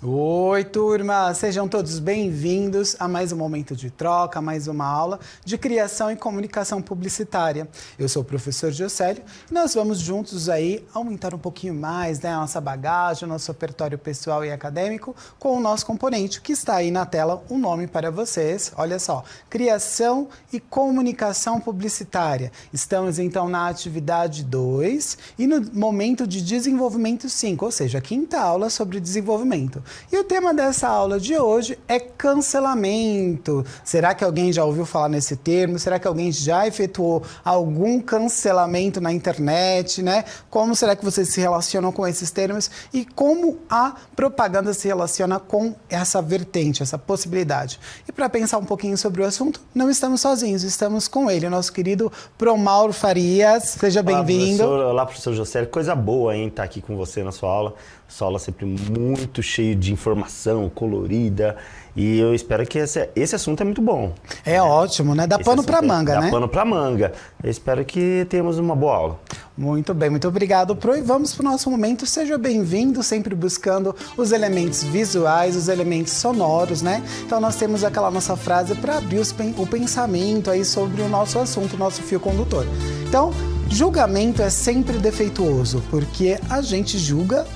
Oi, turma! Sejam todos bem-vindos a mais um momento de troca, a mais uma aula de criação e comunicação publicitária. Eu sou o professor Giocélio e nós vamos juntos aí aumentar um pouquinho mais, né, a nossa bagagem, o nosso repertório pessoal e acadêmico com o nosso componente, que está aí na tela, um nome para vocês. Olha só, criação e comunicação publicitária. Estamos então na atividade 2 e no momento de desenvolvimento 5, ou seja, a quinta aula sobre desenvolvimento. E o tema dessa aula de hoje é cancelamento. Será que alguém já ouviu falar nesse termo? Será que alguém já efetuou algum cancelamento na internet, né? Como será que vocês se relacionam com esses termos e como a propaganda se relaciona com essa vertente, essa possibilidade? E para pensar um pouquinho sobre o assunto, não estamos sozinhos, estamos com ele, nosso querido Promauro Farias. Seja bem-vindo. Olá, professor José. Coisa boa, hein, estar aqui com você na sua aula. Sua aula sempre muito cheia de informação, colorida. E eu espero que esse assunto é muito bom. É ótimo, né? Dá pano pra manga, né? Dá pano pra manga. Eu espero que tenhamos uma boa aula. Muito bem, muito obrigado, Pro. E vamos para o nosso momento. Seja bem-vindo, sempre buscando os elementos visuais, os elementos sonoros, né? Então nós temos aquela nossa frase para abrir o pensamento aí sobre o nosso assunto, o nosso fio condutor. Então, julgamento é sempre defeituoso, porque a gente julga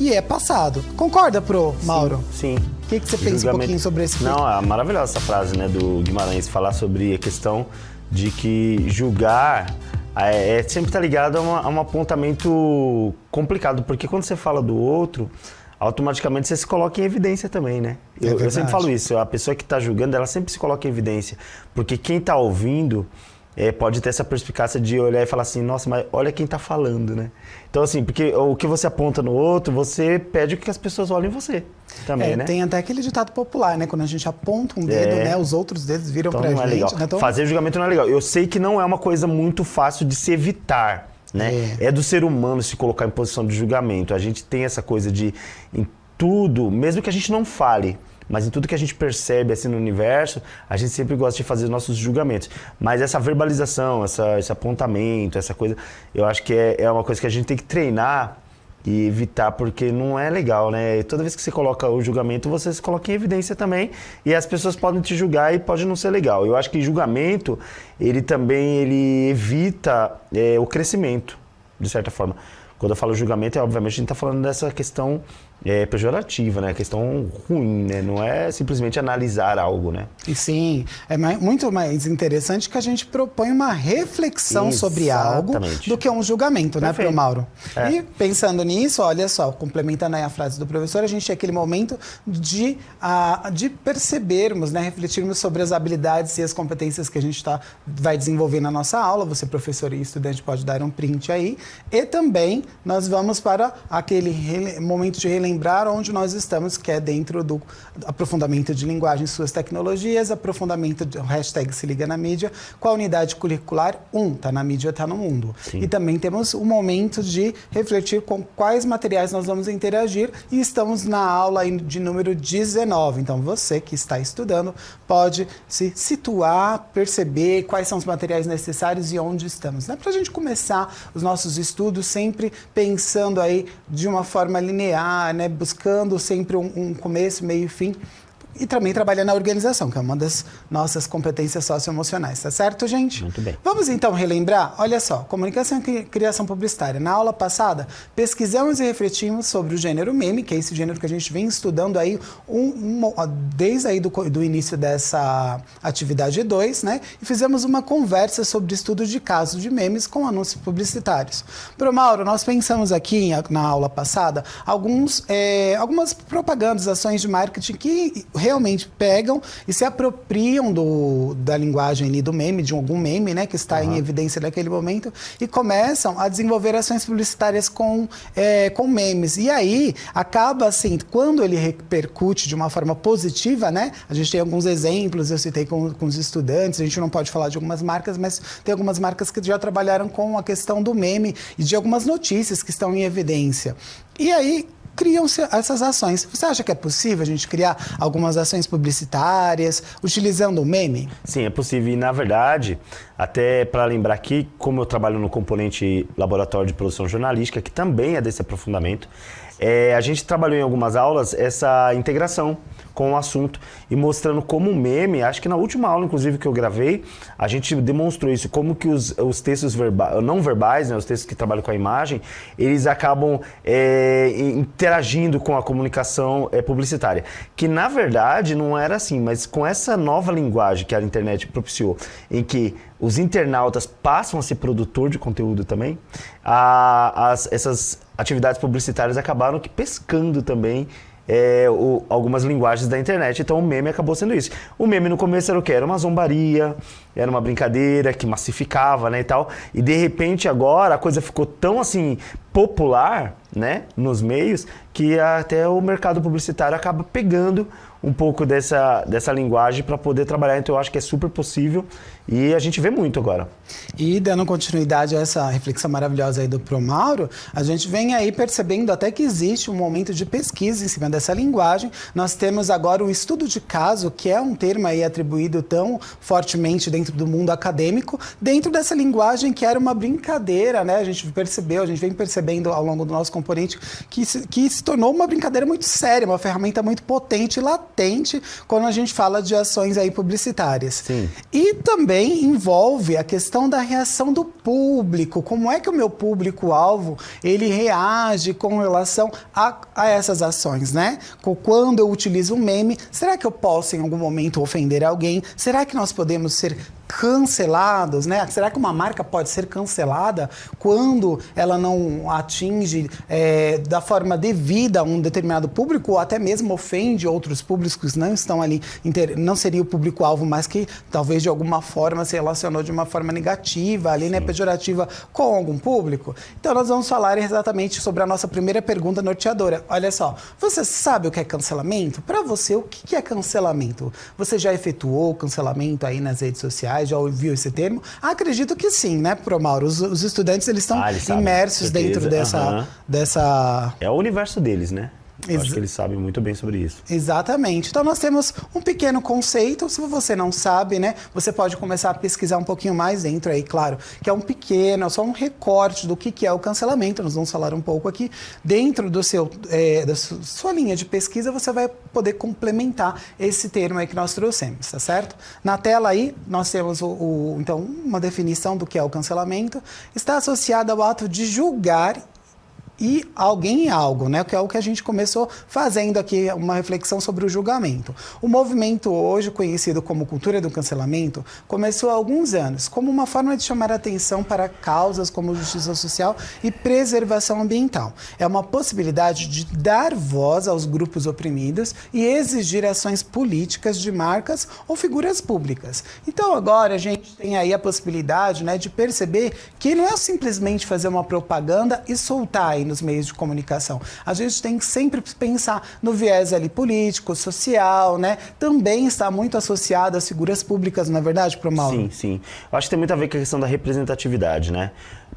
e é passado. Concorda, Pro, Mauro? Sim. O que você pensa um pouquinho sobre esse? Não, é maravilhosa essa frase, né, do Guimarães, falar sobre a questão de que julgar sempre está ligado a um apontamento complicado, porque quando você fala do outro, automaticamente você se coloca em evidência também, né? Eu sempre falo isso, a pessoa que está julgando, ela sempre se coloca em evidência, porque quem está ouvindo pode ter essa perspicácia de olhar e falar assim, nossa, mas olha quem está falando, né? Então, assim, porque o que você aponta no outro, você pede que as pessoas olhem em você também, né? Tem até aquele ditado popular, né? Quando a gente aponta um dedo, né? Os outros dedos viram então pra não gente. É legal. Né? Então... Fazer julgamento não é legal. Eu sei que não é uma coisa muito fácil de se evitar, né? É do ser humano se colocar em posição de julgamento. A gente tem essa coisa de, em tudo, mesmo que a gente não fale, mas em tudo que a gente percebe assim no universo, a gente sempre gosta de fazer os nossos julgamentos. Mas essa verbalização, esse apontamento, essa coisa, eu acho que é uma coisa que a gente tem que treinar e evitar, porque não é legal, né? E toda vez que você coloca o julgamento, você se coloca em evidência também, e as pessoas podem te julgar e pode não ser legal. Eu acho que julgamento, ele evita o crescimento, de certa forma. Quando eu falo julgamento, obviamente a gente está falando dessa questão pejorativa, né? Questão ruim, né? Não é simplesmente analisar algo, né? E sim, é muito mais interessante que a gente propõe uma reflexão sobre algo do que um julgamento, né, Pro Mauro? E pensando nisso, olha só, complementando aí a frase do professor, a gente tem aquele momento de percebermos, né, refletirmos sobre as habilidades e as competências que a gente vai desenvolver na nossa aula. Você, professor e estudante, pode dar um print aí. E também nós vamos para aquele momento de relembrar onde nós estamos, que é dentro do aprofundamento de linguagem e suas tecnologias, aprofundamento do hashtag Se Liga na Mídia, com a unidade curricular 1, tá na mídia, tá no mundo. Sim. E também temos o momento de refletir com quais materiais nós vamos interagir e estamos na aula de número 19. Então você que está estudando pode se situar, perceber quais são os materiais necessários e onde estamos, né? Para a gente começar os nossos estudos sempre pensando aí de uma forma linear, né? Buscando sempre um começo, meio e fim. E também trabalhando na organização, que é uma das nossas competências socioemocionais, tá certo, gente? Muito bem. Vamos então relembrar? Olha só, comunicação e criação publicitária. Na aula passada, pesquisamos e refletimos sobre o gênero meme, que é esse gênero que a gente vem estudando aí desde aí do início dessa atividade 2, né? E fizemos uma conversa sobre estudo de casos de memes com anúncios publicitários. Pro Mauro, nós pensamos aqui na aula passada algumas propagandas, ações de marketing que realmente pegam e se apropriam da linguagem ali do meme, de algum meme, né, que está em evidência naquele momento, e começam a desenvolver ações publicitárias com memes. E aí, acaba assim, quando ele repercute de uma forma positiva, né, a gente tem alguns exemplos, eu citei com os estudantes, a gente não pode falar de algumas marcas, mas tem algumas marcas que já trabalharam com a questão do meme e de algumas notícias que estão em evidência. E aí, criam-se essas ações. Você acha que é possível a gente criar algumas ações publicitárias utilizando o meme? Sim, é possível. E, na verdade, até para lembrar aqui, como eu trabalho no componente laboratório de produção jornalística, que também é desse aprofundamento, A gente trabalhou em algumas aulas essa integração com o assunto e mostrando como o meme, acho que na última aula, inclusive, que eu gravei, a gente demonstrou isso, como que os textos não verbais, né, os textos que trabalham com a imagem, eles acabam interagindo com a comunicação publicitária. Que, na verdade, não era assim, mas com essa nova linguagem que a internet propiciou, em que os internautas passam a ser produtor de conteúdo também, essas atividades publicitárias acabaram que pescando também algumas linguagens da internet, então o meme acabou sendo isso. O meme no começo era o quê? Era uma zombaria, era uma brincadeira que massificava, né, e tal, e de repente agora a coisa ficou tão assim popular, né, nos meios, que até o mercado publicitário acaba pegando um pouco dessa linguagem para poder trabalhar, então eu acho que é super possível e a gente vê muito agora. E dando continuidade a essa reflexão maravilhosa aí do Pro Mauro, a gente vem aí percebendo até que existe um momento de pesquisa em cima dessa linguagem. Nós temos agora o estudo de caso, que é um termo aí atribuído tão fortemente dentro do mundo acadêmico, dentro dessa linguagem que era uma brincadeira, né? A gente vem percebendo ao longo do nosso componente que se tornou uma brincadeira muito séria, uma ferramenta muito potente e latente quando a gente fala de ações aí publicitárias. Sim. E também envolve a questão da reação do público. Como é que o meu público-alvo ele reage com relação a essas ações, né? Quando eu utilizo um meme, será que eu posso em algum momento ofender alguém? Será que nós podemos ser cancelados, né? Será que uma marca pode ser cancelada quando ela não atinge da forma devida um determinado público ou até mesmo ofende outros públicos que não estão ali, não seria o público-alvo, mas que talvez de alguma forma se relacionou de uma forma negativa ali, né, pejorativa com algum público? Então nós vamos falar exatamente sobre a nossa primeira pergunta norteadora. Olha só, você sabe o que é cancelamento? Para você, o que é cancelamento? Você já efetuou cancelamento aí nas redes sociais? Já ouviu esse termo? Acredito que sim, né, Pro Mauro? Os estudantes eles estão imersos dentro dessa... É o universo deles, né? Eu acho que eles sabem muito bem sobre isso. Exatamente. Então nós temos um pequeno conceito. Se você não sabe, né, você pode começar a pesquisar um pouquinho mais dentro aí, claro, que é um pequeno, só um recorte do que é o cancelamento. Nós vamos falar um pouco aqui. Dentro da sua linha de pesquisa, você vai poder complementar esse termo aí que nós trouxemos, tá certo? Na tela aí, nós temos então, uma definição do que é o cancelamento. Está associado ao ato de julgar e alguém e algo, né? Que é o que a gente começou fazendo aqui, uma reflexão sobre o julgamento. O movimento hoje conhecido como cultura do cancelamento começou há alguns anos como uma forma de chamar a atenção para causas como justiça social e preservação ambiental. É uma possibilidade de dar voz aos grupos oprimidos e exigir ações políticas de marcas ou figuras públicas. Então agora a gente tem aí a possibilidade, né, de perceber que não é simplesmente fazer uma propaganda e soltar aí nos meios de comunicação. A gente tem que sempre pensar no viés ali político, social, né? Também está muito associado às figuras públicas, não é verdade, Pro Mauro? Sim, sim. Eu acho que tem muito a ver com a questão da representatividade, né?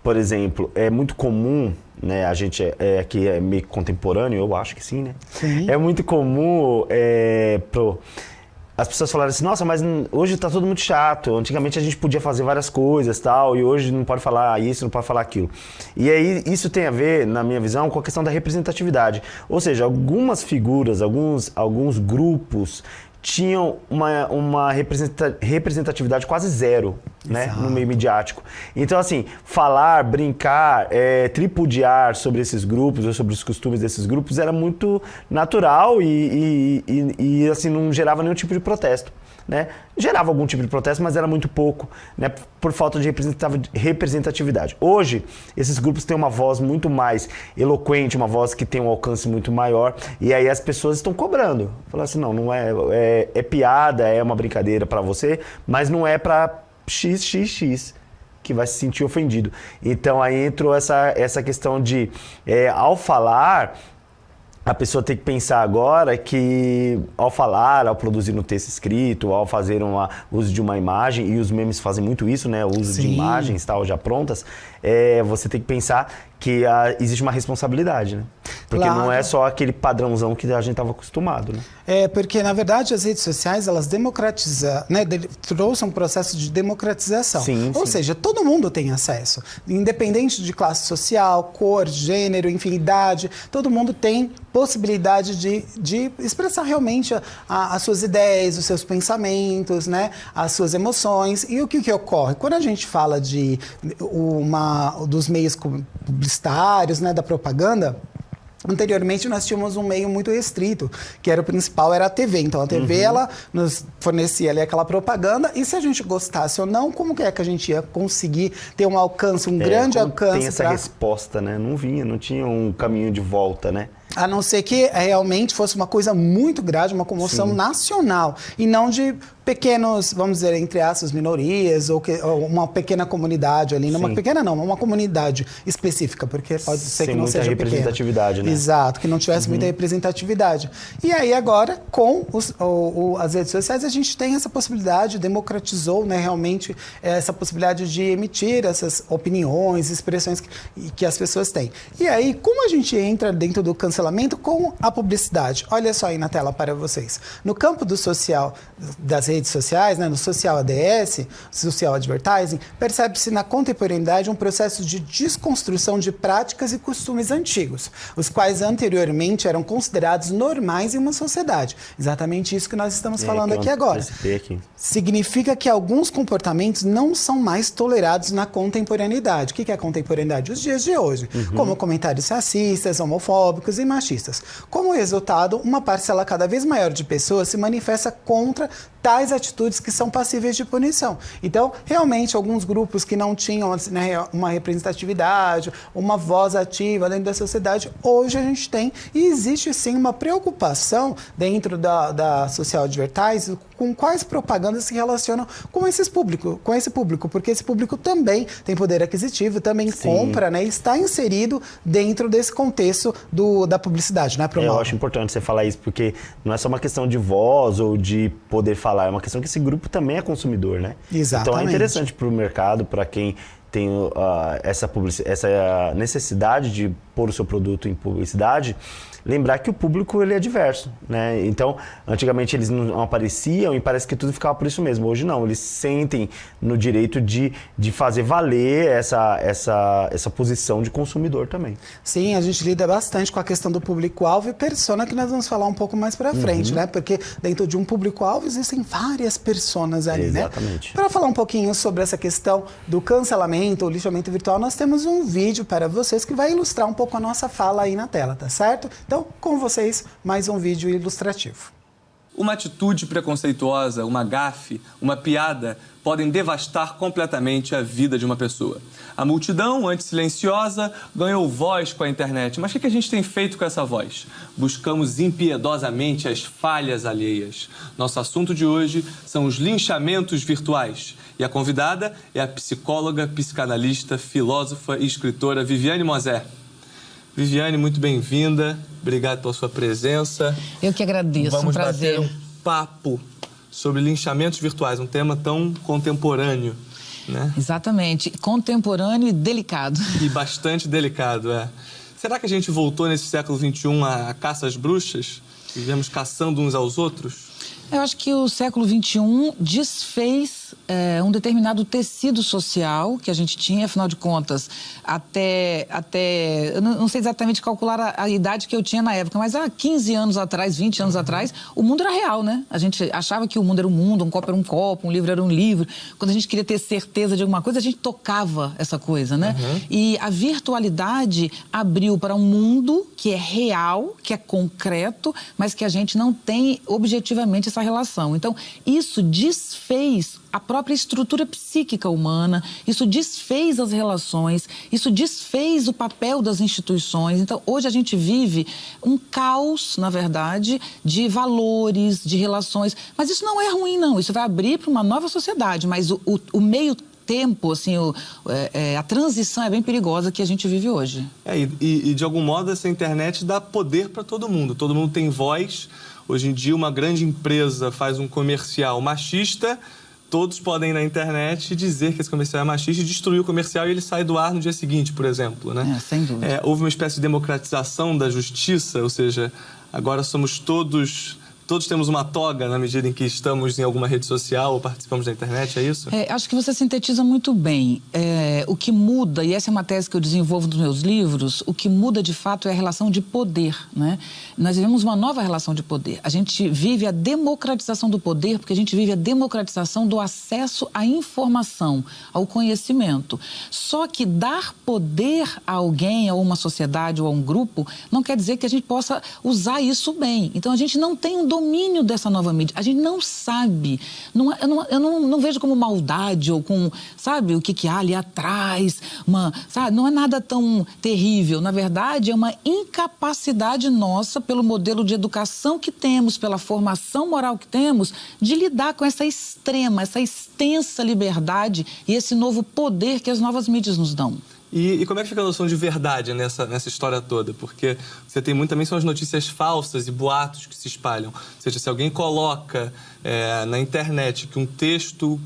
Por exemplo, é muito comum, né? A gente aqui é meio contemporâneo, eu acho que sim, né? Sim. É muito comum as pessoas falaram assim, nossa, mas hoje tá tudo muito chato. Antigamente a gente podia fazer várias coisas tal, e hoje não pode falar isso, não pode falar aquilo. E aí isso tem a ver, na minha visão, com a questão da representatividade. Ou seja, algumas figuras, alguns grupos tinham uma representatividade quase zero, né, no meio midiático. Então, assim, falar, brincar, tripudiar sobre esses grupos ou sobre os costumes desses grupos era muito natural e assim, não gerava nenhum tipo de protesto, né? Gerava algum tipo de protesto, mas era muito pouco, né, por falta de representatividade. Hoje, esses grupos têm uma voz muito mais eloquente, uma voz que tem um alcance muito maior, e aí as pessoas estão cobrando. Falando assim, não é piada, é uma brincadeira para você, mas não é para XXX que vai se sentir ofendido. Então aí entrou essa questão de, ao falar, a pessoa tem que pensar agora que ao falar, ao produzir um texto escrito, ao fazer uso de uma imagem, e os memes fazem muito isso, né? O uso de imagens tal, já prontas, você tem que pensar que existe uma responsabilidade, né? Porque não é só aquele padrãozão que a gente estava acostumado, né? Porque, na verdade, as redes sociais, elas democratizam, né? Trouxeram um processo de democratização. Sim, Ou seja, todo mundo tem acesso. Independente de classe social, cor, gênero, enfim, idade, todo mundo tem possibilidade de expressar realmente as suas ideias, os seus pensamentos, né? As suas emoções. E o que ocorre? Quando a gente fala dos meios publicitários, né? Da propaganda, anteriormente nós tínhamos um meio muito restrito, que era o principal, era a TV. Então a TV, ela nos fornecia ali aquela propaganda, e se a gente gostasse ou não, como que é que a gente ia conseguir ter um alcance, um grande alcance? Tem essa resposta, né? Não tinha um caminho de volta, né? A não ser que realmente fosse uma coisa muito grande, uma comoção nacional, e não de pequenos, vamos dizer, entre aspas, minorias, ou uma pequena comunidade ali. Não, uma pequena não, uma comunidade específica, porque pode ser que não seja pequena. Sem muita representatividade, né? Exato, que não tivesse muita representatividade. E aí agora, com as redes sociais, a gente tem essa possibilidade, democratizou, né, realmente essa possibilidade de emitir essas opiniões, expressões que as pessoas têm. E aí, como a gente entra dentro do cancelamento com a publicidade? Olha só aí na tela para vocês. No campo do social, das redes sociais, né, no social ADS, social advertising, percebe-se na contemporaneidade um processo de desconstrução de práticas e costumes antigos, os quais anteriormente eram considerados normais em uma sociedade. Exatamente isso que nós estamos falando aqui agora. Significa que alguns comportamentos não são mais tolerados na contemporaneidade. O que é a contemporaneidade? Os dias de hoje, como comentários racistas, homofóbicos e machistas. Como resultado, uma parcela cada vez maior de pessoas se manifesta contra tais atitudes que são passíveis de punição. Então, realmente, alguns grupos que não tinham, né, uma representatividade, uma voz ativa dentro da sociedade, hoje a gente tem, e existe sim uma preocupação dentro da social advertising com quais propagandas se relacionam com esse público, porque esse público também tem poder aquisitivo, também compra, né, e está inserido dentro desse contexto da publicidade, né, Eu acho importante você falar isso, porque não é só uma questão de voz ou de poder falar, é uma questão que esse grupo também é consumidor, né? Exatamente. Então é interessante para o mercado, para quem tem essa necessidade de pôr o seu produto em publicidade, lembrar que o público ele é diverso, né? Então, antigamente eles não apareciam e parece que tudo ficava por isso mesmo. Hoje não, eles sentem no direito de fazer valer essa posição de consumidor também. Sim, a gente lida bastante com a questão do público-alvo e persona, que nós vamos falar um pouco mais para frente, né? Porque dentro de um público-alvo existem várias personas ali, Exatamente. Né? Para falar um pouquinho sobre essa questão do cancelamento ou lixamento virtual, nós temos um vídeo para vocês que vai ilustrar um pouco a nossa fala aí na tela, tá certo? Então, com vocês, mais um vídeo ilustrativo. Uma atitude preconceituosa, uma gafe, uma piada podem devastar completamente a vida de uma pessoa. A multidão, antes silenciosa, ganhou voz com a internet. Mas o que a gente tem feito com essa voz? Buscamos impiedosamente as falhas alheias. Nosso assunto de hoje são os linchamentos virtuais. E a convidada é a psicóloga, psicanalista, filósofa e escritora Viviane Moser. Viviane, muito bem-vinda. Obrigado pela sua presença. Eu que agradeço, Vamos um prazer. bater um papo sobre linchamentos virtuais, um tema tão contemporâneo, né? Exatamente. Contemporâneo e delicado. E bastante delicado, é. Será que a gente voltou nesse século XXI à caça às bruxas? Vivemos caçando uns aos outros? Eu acho que o século XXI desfez um determinado tecido social que a gente tinha, afinal de contas, eu não sei exatamente calcular a idade que eu tinha na época, mas há 15 anos atrás, 20 anos atrás, o mundo era real, né? A gente achava que o mundo era um mundo, um copo era um copo, um livro era um livro. Quando a gente queria ter certeza de alguma coisa, a gente tocava essa coisa, né? E a virtualidade abriu para um mundo que é real, que é concreto, mas que a gente não tem objetivamente essa relação. Então, isso desfez a própria estrutura psíquica humana, isso desfez as relações, isso desfez o papel das instituições. Então, hoje a gente vive um caos, na verdade, de valores, de relações. Mas isso não é ruim, não. Isso vai abrir para uma nova sociedade. Mas o meio tempo, assim, a transição é bem perigosa que a gente vive hoje. E de algum modo, essa internet dá poder para todo mundo. Todo mundo tem voz. Hoje em dia, uma grande empresa faz um comercial machista, 2 milhões de todos podem ir na internet dizer que esse comercial é machista e destruir o comercial e ele sai do ar no dia seguinte, por exemplo, né? Sem dúvida. Houve uma espécie de democratização da justiça, ou seja, agora somos todos temos uma toga na medida em que estamos em alguma rede social ou participamos da internet, é isso? Acho que você sintetiza muito bem. O que muda, e essa é uma tese que eu desenvolvo nos meus livros, o que muda de fato é a relação de poder, né? Nós vivemos uma nova relação de poder. A gente vive a democratização do poder porque a gente vive a democratização do acesso à informação, ao conhecimento. Só que dar poder a alguém, a uma sociedade ou a um grupo, não quer dizer que a gente possa usar isso bem. Então, a gente não tem um domínio dessa nova mídia. A gente não sabe. Eu não vejo como maldade ou com, sabe, o que há ali atrás. Sabe, não é nada tão terrível. Na verdade, é uma incapacidade nossa, pelo modelo de educação que temos, pela formação moral que temos, de lidar com essa extrema, essa extensa liberdade e esse novo poder que as novas mídias nos dão. E como é que fica a noção de verdade nessa história toda? Porque você tem muito também são as notícias falsas e boatos que se espalham. Ou seja, se alguém coloca na internet que um texto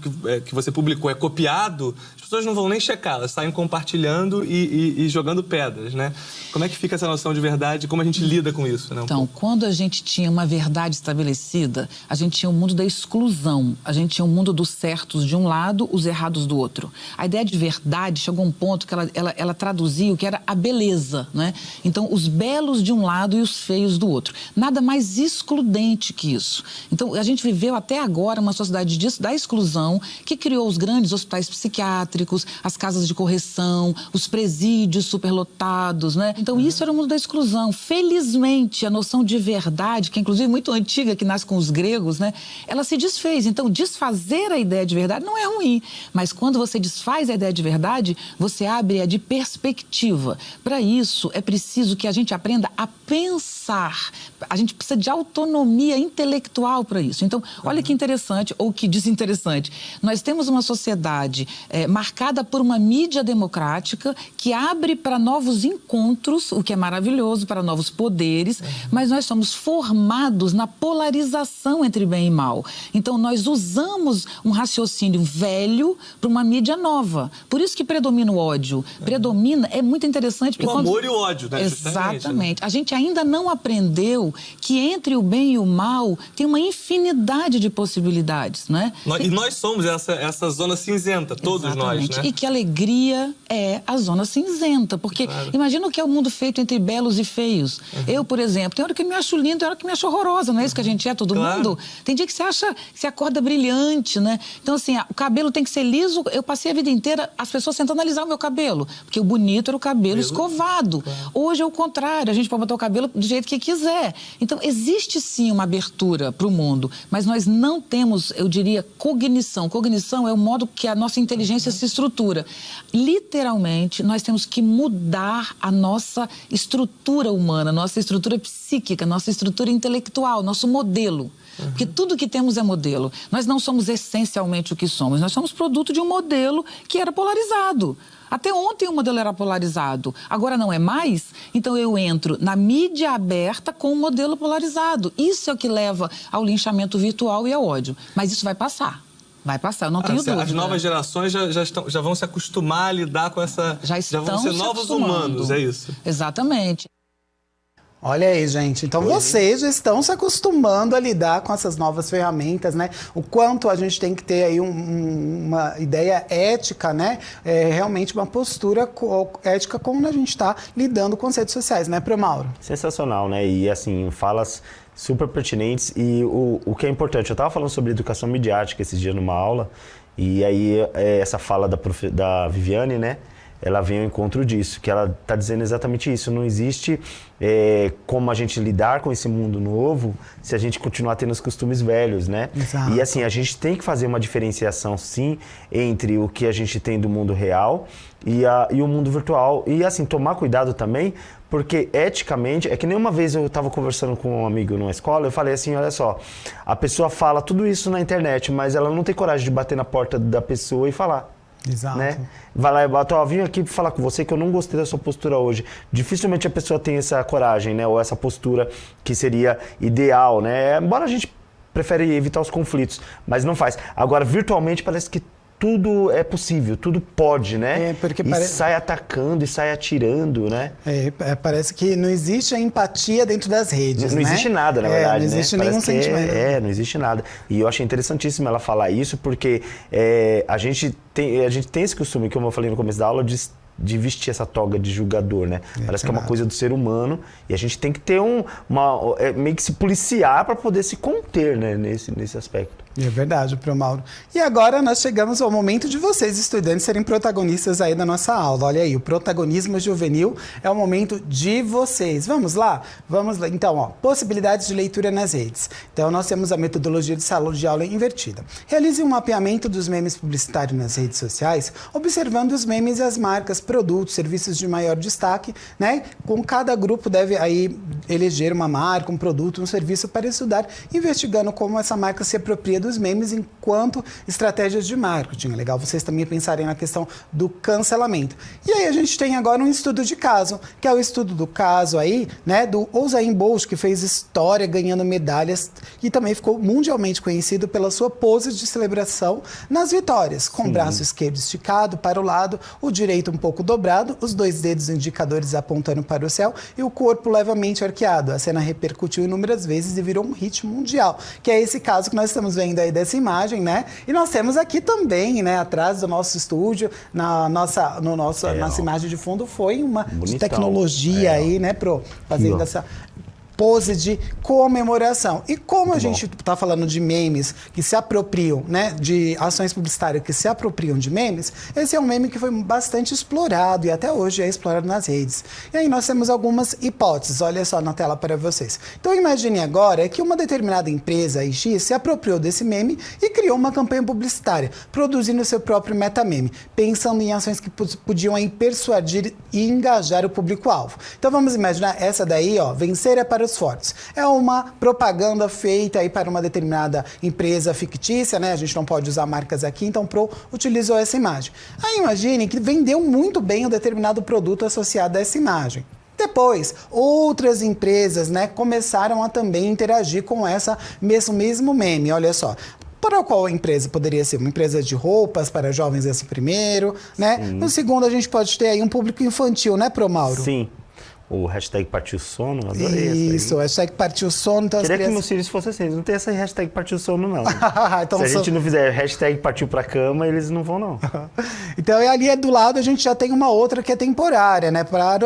que você publicou é copiado, as pessoas não vão nem checar, elas saem compartilhando e jogando pedras, né? Como é que fica essa noção de verdade? Como a gente lida com isso, né? Então, quando a gente tinha uma verdade estabelecida, a gente tinha um mundo da exclusão. A gente tinha um mundo dos certos de um lado, os errados do outro. A ideia de verdade chegou a um ponto que ela traduzia o que era a beleza, né? Então, os belos de um lado e os feios do outro. Nada mais excludente que isso. Então, a gente viveu até agora uma sociedade da exclusão que criou os grandes hospitais psiquiátricos, as casas de correção, os presídios superlotados, né? Então, isso era o mundo da exclusão. Felizmente, a noção de verdade, que é inclusive muito antiga, que nasce com os gregos, né? Ela se desfez. Então, desfazer a ideia de verdade não é ruim. Mas quando você desfaz a ideia de verdade, você abre a de perspectiva. Para isso, é preciso que a gente aprenda a pensar. A gente precisa de autonomia intelectual para isso. Então, olha que interessante, ou que desinteressante. Nós temos uma sociedade marcada por uma mídia democrática que abre para novos encontros, o que é maravilhoso, para novos poderes, mas nós somos formados na polarização entre bem e mal. Então, nós usamos um raciocínio velho para uma mídia nova. Por isso que predomina o ódio. Predomina, é muito interessante. O amor e o ódio, né? Exatamente. Né? A gente ainda não aprendeu que entre o bem e o mal tem uma infinidade de possibilidades, né? E nós somos essa zona cinzenta, todos Exatamente. nós, né? E que alegria é a zona cinzenta, porque imagina o que é o mundo feito entre belos e feios. Eu, por exemplo, tem hora que me acho linda, tem hora que me acho horrorosa, não é isso que a gente é, todo mundo? Tem dia que você acha que você acorda brilhante, né? Então, assim, o cabelo tem que ser liso. Eu passei a vida inteira as pessoas tentando analisar o meu cabelo, porque o bonito era o cabelo escovado. Hoje é o contrário, a gente pode botar o cabelo do jeito que quiser. Então, existe sim uma abertura para o mundo, mas nós não temos, eu diria, cognição. Cognição é o modo que a nossa inteligência se estrutura. Literalmente, nós temos que mudar a nossa estrutura humana, nossa estrutura psíquica, nossa estrutura intelectual, nosso modelo. Porque tudo que temos é modelo. Nós não somos essencialmente o que somos, nós somos produto de um modelo que era polarizado. Até ontem o modelo era polarizado, agora não é mais, então eu entro na mídia aberta com um modelo polarizado. Isso é o que leva ao linchamento virtual e ao ódio. Mas isso vai passar. Vai passar, eu não tenho dúvida. As novas gerações já vão se acostumar a lidar com essa... Já vão ser novos humanos, é isso? Exatamente. Olha aí, gente. Então, vocês já estão se acostumando a lidar com essas novas ferramentas, né? O quanto a gente tem que ter aí uma ideia ética, né? Realmente uma postura ética quando a gente está lidando com as redes sociais, né, Pro Mauro? Sensacional, né? E, assim, falas super pertinentes. E o que é importante, eu estava falando sobre educação midiática esses dias numa aula, e aí essa fala da Viviane, né? Ela vem ao encontro disso, que ela está dizendo exatamente isso. Não existe como a gente lidar com esse mundo novo se a gente continuar tendo os costumes velhos, né? Exato. E assim, a gente tem que fazer uma diferenciação, sim, entre o que a gente tem do mundo real e o mundo virtual. E assim, tomar cuidado também, porque eticamente, é que nem uma vez eu estava conversando com um amigo numa escola, eu falei assim, olha só, a pessoa fala tudo isso na internet, mas ela não tem coragem de bater na porta da pessoa e falar. Exato. Né? Vai lá e bate, vim aqui falar com você que eu não gostei da sua postura hoje. Dificilmente a pessoa tem essa coragem, né? Ou essa postura que seria ideal, né? Embora a gente prefere evitar os conflitos, mas não faz. Agora, virtualmente parece que tudo é possível, tudo pode, né? Porque sai atacando e sai atirando, né? Parece que não existe a empatia dentro das redes, não né? existe nada, na verdade, não existe nenhum sentimento. Não existe nada. E eu achei interessantíssimo ela falar isso, porque a gente tem esse costume, como eu falei no começo da aula, de vestir essa toga de julgador, né? Parece que é uma coisa do ser humano e a gente tem que ter meio que se policiar para poder se conter, né? nesse aspecto. É verdade, Pro Mauro. E agora nós chegamos ao momento de vocês, estudantes, serem protagonistas aí da nossa aula. Olha aí, o protagonismo juvenil é o momento de vocês. Vamos lá? Vamos lá. Então, possibilidades de leitura nas redes. Então, nós temos a metodologia de sala de aula invertida. Realize um mapeamento dos memes publicitários nas redes sociais, observando os memes e as marcas, produtos, serviços de maior destaque, né? Com cada grupo deve aí eleger uma marca, um produto, um serviço para estudar, investigando como essa marca se apropria dos memes enquanto estratégias de marketing. É legal vocês também pensarem na questão do cancelamento. E aí a gente tem agora um estudo de caso, que é o estudo do caso aí, né, do Usain Bolt, que fez história ganhando medalhas e também ficou mundialmente conhecido pela sua pose de celebração nas vitórias, com o braço esquerdo esticado para o lado, o direito um pouco dobrado, os 2 dedos indicadores apontando para o céu e o corpo levemente arqueado. A cena repercutiu inúmeras vezes e virou um hit mundial, que é esse caso que nós estamos vendo aí dessa imagem, né? E nós temos aqui também, né, atrás do nosso estúdio, nossa imagem de fundo foi uma de tecnologia aí, né, fazendo essa pose de comemoração. E como a gente está falando de memes que se apropriam, né, de ações publicitárias que se apropriam de memes, esse é um meme que foi bastante explorado e até hoje é explorado nas redes. E aí nós temos algumas hipóteses, olha só na tela para vocês. Então imagine agora que uma determinada empresa X se apropriou desse meme e criou uma campanha publicitária, produzindo seu próprio metameme, pensando em ações que podiam aí persuadir e engajar o público-alvo. Então vamos imaginar essa daí, vencer é para os fortes. É uma propaganda feita aí para uma determinada empresa fictícia, né? A gente não pode usar marcas aqui, então Pro utilizou essa imagem. Aí imagine que vendeu muito bem um determinado produto associado a essa imagem. Depois, outras empresas, né, começaram a também interagir com mesmo meme. Olha só. Para qual empresa poderia ser? Uma empresa de roupas para jovens, esse primeiro, né? Sim. No segundo, a gente pode ter aí um público infantil, né, Pro Mauro? Sim. O hashtag partiu sono, adorei isso, o hashtag partiu sono. Então queria que meus filhos fossem assim, não tem essa hashtag partiu sono, não. Então, se a gente não fizer hashtag partiu pra cama, eles não vão, não. Então, ali do lado, a gente já tem uma outra que é temporária, né? Para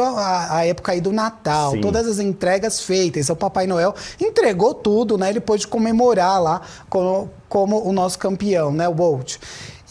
a época aí do Natal. Sim. Todas as entregas feitas. O Papai Noel entregou tudo, né? Ele pôde comemorar lá como o nosso campeão, né? O Bolt.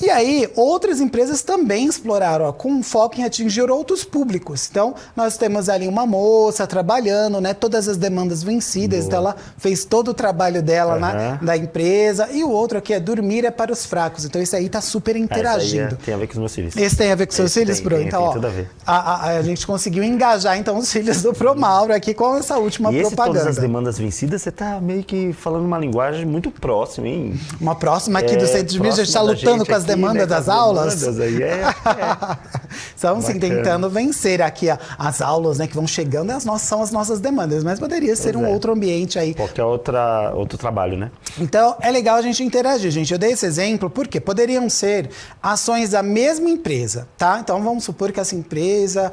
E aí, outras empresas também exploraram, com foco em atingir outros públicos. Então, nós temos ali uma moça trabalhando, né? Todas as demandas vencidas. Boa. Então, ela fez todo o trabalho dela da empresa. E o outro aqui é dormir é para os fracos. Então, isso aí tá super interagindo. Tem a ver com os meus filhos. Esse tem a ver com os seus filhos, Pro? Então, tem tudo a ver. A gente conseguiu engajar, então, os filhos do Pro Mauro aqui com essa última propaganda. Todas as demandas vencidas, você tá meio que falando uma linguagem muito próxima, hein? Uma próxima aqui do Centro de Mídia, a gente tá lutando com as demandas, né, das aulas. Aí Estão sim, tentando vencer aqui as aulas, né, que vão chegando, são as nossas demandas, mas poderia ser um outro ambiente aí. Qualquer outro trabalho, né? Então, é legal a gente interagir, gente. Eu dei esse exemplo porque poderiam ser ações da mesma empresa, tá? Então, vamos supor que essa empresa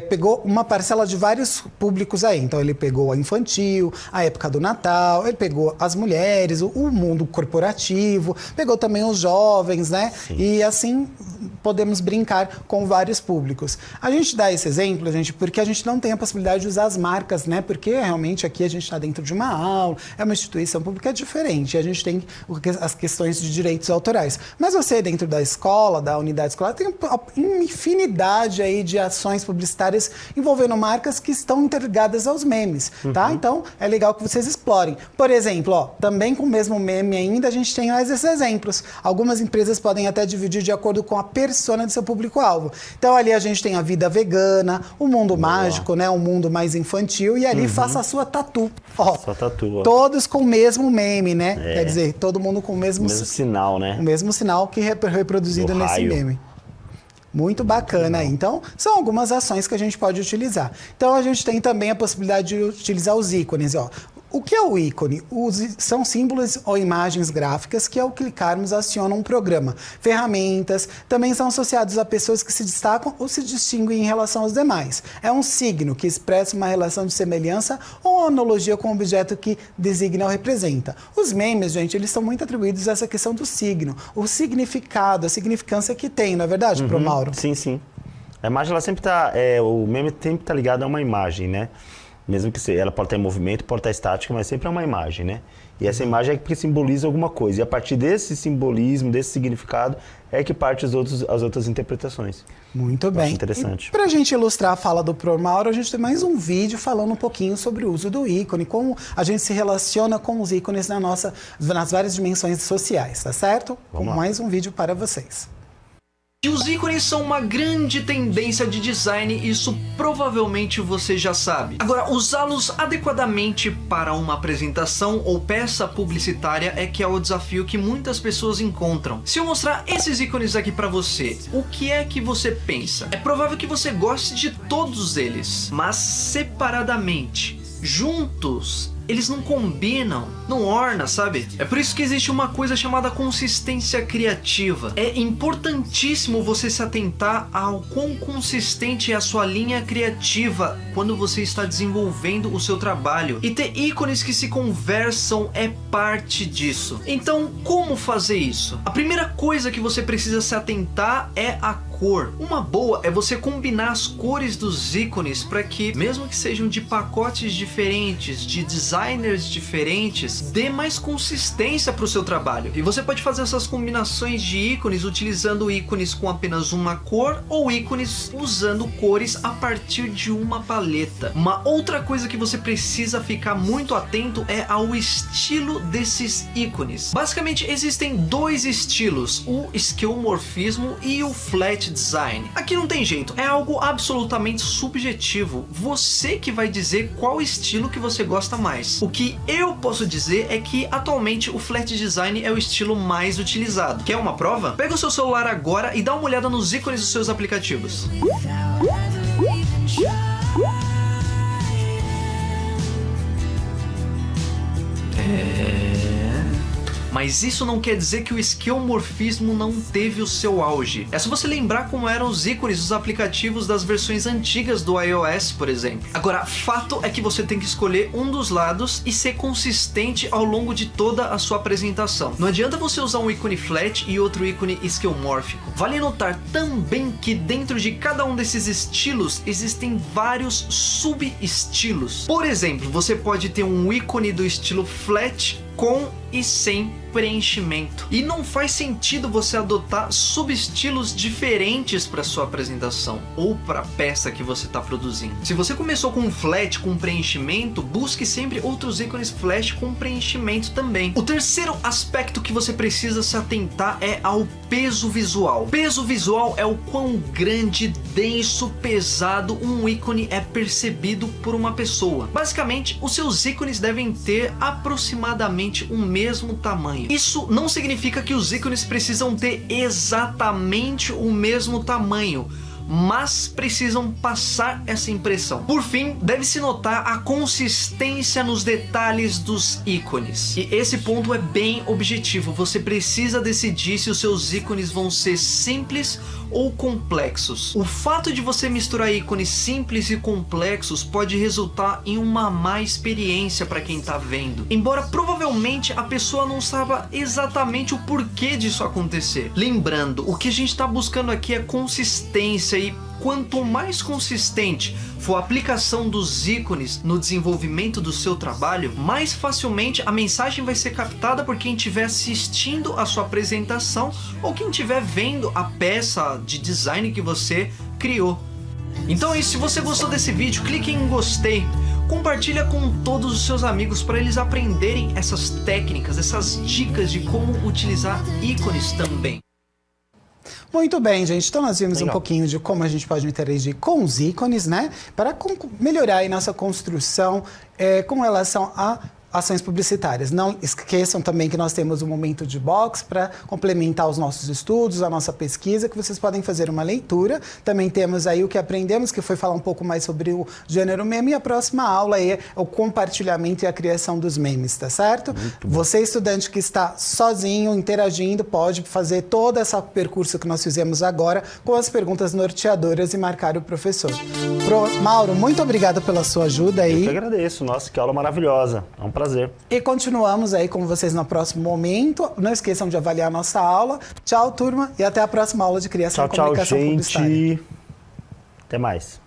pegou uma parcela de vários públicos aí. Então, ele pegou a infantil, a época do Natal, ele pegou as mulheres, o mundo corporativo, pegou também os jovens, né? Sim. E assim podemos brincar com vários públicos. A gente dá esse exemplo, gente, porque a gente não tem a possibilidade de usar as marcas, né? Porque realmente aqui a gente está dentro de uma aula, é uma instituição pública diferente, a gente tem as questões de direitos autorais. Mas você, dentro da escola, da unidade escolar, tem uma infinidade aí de ações publicitárias envolvendo marcas que estão interligadas aos memes, tá? Então, é legal que vocês explorem. Por exemplo, também com o mesmo meme ainda, a gente tem mais esses exemplos. Algumas empresas podem até dividir de acordo com a persona de seu público-alvo. Então, ali a gente tem a vida vegana, o mundo mágico, né? Um mundo mais infantil, e ali faça a sua tatu. Sua tatu, todos com o mesmo meme, né? Quer dizer, todo mundo com o mesmo sinal, né? O mesmo sinal que reproduzido nesse meme. Muito bacana. Então, são algumas ações que a gente pode utilizar. Então, a gente tem também a possibilidade de utilizar os ícones, O que é o ícone? São símbolos ou imagens gráficas que, ao clicarmos, acionam um programa. Ferramentas também são associados a pessoas que se destacam ou se distinguem em relação aos demais. É um signo que expressa uma relação de semelhança ou analogia com o objeto que designa ou representa. Os memes, gente, eles são muito atribuídos a essa questão do signo, o significado, a significância que tem, não é verdade, Pro Mauro? Sim, sim. A imagem, ela sempre tá, o meme sempre está ligado a uma imagem, né? Mesmo que ela pode estar em movimento, pode estar estática, mas sempre é uma imagem, né? E essa imagem é que simboliza alguma coisa. E a partir desse simbolismo, desse significado, é que parte as outras interpretações. Muito bem. Interessante. Para a gente ilustrar a fala do Pro Mauro, a gente tem mais um vídeo falando um pouquinho sobre o uso do ícone, como a gente se relaciona com os ícones nas várias dimensões sociais, tá certo? Vamos lá. Mais um vídeo para vocês. E os ícones são uma grande tendência de design, isso provavelmente você já sabe. Agora, usá-los adequadamente para uma apresentação ou peça publicitária é que é o desafio que muitas pessoas encontram. Se eu mostrar esses ícones aqui para você, o que é que você pensa? É provável que você goste de todos eles, mas separadamente. Juntos, eles não combinam, não orna, sabe? É por isso que existe uma coisa chamada consistência criativa. É importantíssimo você se atentar ao quão consistente é a sua linha criativa quando você está desenvolvendo o seu trabalho. E ter ícones que se conversam é parte disso. Então, como fazer isso? A primeira coisa que você precisa se atentar é a cor. Uma boa é você combinar as cores dos ícones para que, mesmo que sejam de pacotes diferentes, de designers diferentes, dê mais consistência para o seu trabalho. E você pode fazer essas combinações de ícones utilizando ícones com apenas uma cor ou ícones usando cores a partir de uma paleta. Uma outra coisa que você precisa ficar muito atento é ao estilo desses ícones. Basicamente existem dois estilos, o esquemorfismo e o flat design. Aqui não tem jeito, é algo absolutamente subjetivo. Você que vai dizer qual estilo que você gosta mais. O que eu posso dizer é que atualmente o flat design é o estilo mais utilizado. Quer uma prova? Pega o seu celular agora e dá uma olhada nos ícones dos seus aplicativos. Mas isso não quer dizer que o esquemorfismo não teve o seu auge. É só você lembrar como eram os ícones dos aplicativos das versões antigas do iOS, por exemplo. Agora, fato é que você tem que escolher um dos lados e ser consistente ao longo de toda a sua apresentação. Não adianta você usar um ícone flat e outro ícone esquemórfico. Vale notar também que dentro de cada um desses estilos existem vários sub-estilos. Por exemplo, você pode ter um ícone do estilo flat com e sem preenchimento. E não faz sentido você adotar subestilos diferentes para sua apresentação ou para a peça que você está produzindo. Se você começou com um flat com preenchimento, busque sempre outros ícones flash com preenchimento também. O terceiro aspecto que você precisa se atentar é ao peso visual. Peso visual é o quão grande, denso, pesado um ícone é percebido por uma pessoa. Basicamente, os seus ícones devem ter aproximadamente o mesmo tamanho. Isso não significa que os ícones precisam ter exatamente o mesmo tamanho, mas precisam passar essa impressão. Por fim, deve-se notar a consistência nos detalhes dos ícones. E esse ponto é bem objetivo. Você precisa decidir se os seus ícones vão ser simples ou complexos. O fato de você misturar ícones simples e complexos pode resultar em uma má experiência para quem está vendo. Embora provavelmente a pessoa não saiba exatamente o porquê disso acontecer. Lembrando, o que a gente está buscando aqui é consistência e quanto mais consistente for a aplicação dos ícones no desenvolvimento do seu trabalho, mais facilmente a mensagem vai ser captada por quem estiver assistindo a sua apresentação ou quem estiver vendo a peça de design que você criou. Então é isso, se você gostou desse vídeo, clique em gostei. Compartilha com todos os seus amigos para eles aprenderem essas técnicas, essas dicas de como utilizar ícones também. Muito bem, gente. Então nós vimos um pouquinho de como a gente pode interagir com os ícones, né? Para melhorar aí nossa construção com relação a ações publicitárias. Não esqueçam também que nós temos um momento de box para complementar os nossos estudos, a nossa pesquisa, que vocês podem fazer uma leitura. Também temos aí o que aprendemos, que foi falar um pouco mais sobre o gênero meme, e a próxima aula é o compartilhamento e a criação dos memes, tá certo? Você, estudante que está sozinho, interagindo, pode fazer todo esse percurso que nós fizemos agora com as perguntas norteadoras e marcar o professor. Mauro, muito obrigada pela sua ajuda aí. Eu que agradeço. Nossa, que aula maravilhosa. É um prazer. E continuamos aí com vocês no próximo momento. Não esqueçam de avaliar a nossa aula. Tchau, turma, e até a próxima aula de Criação e Comunicação Publicitária. Tchau, gente. Até mais.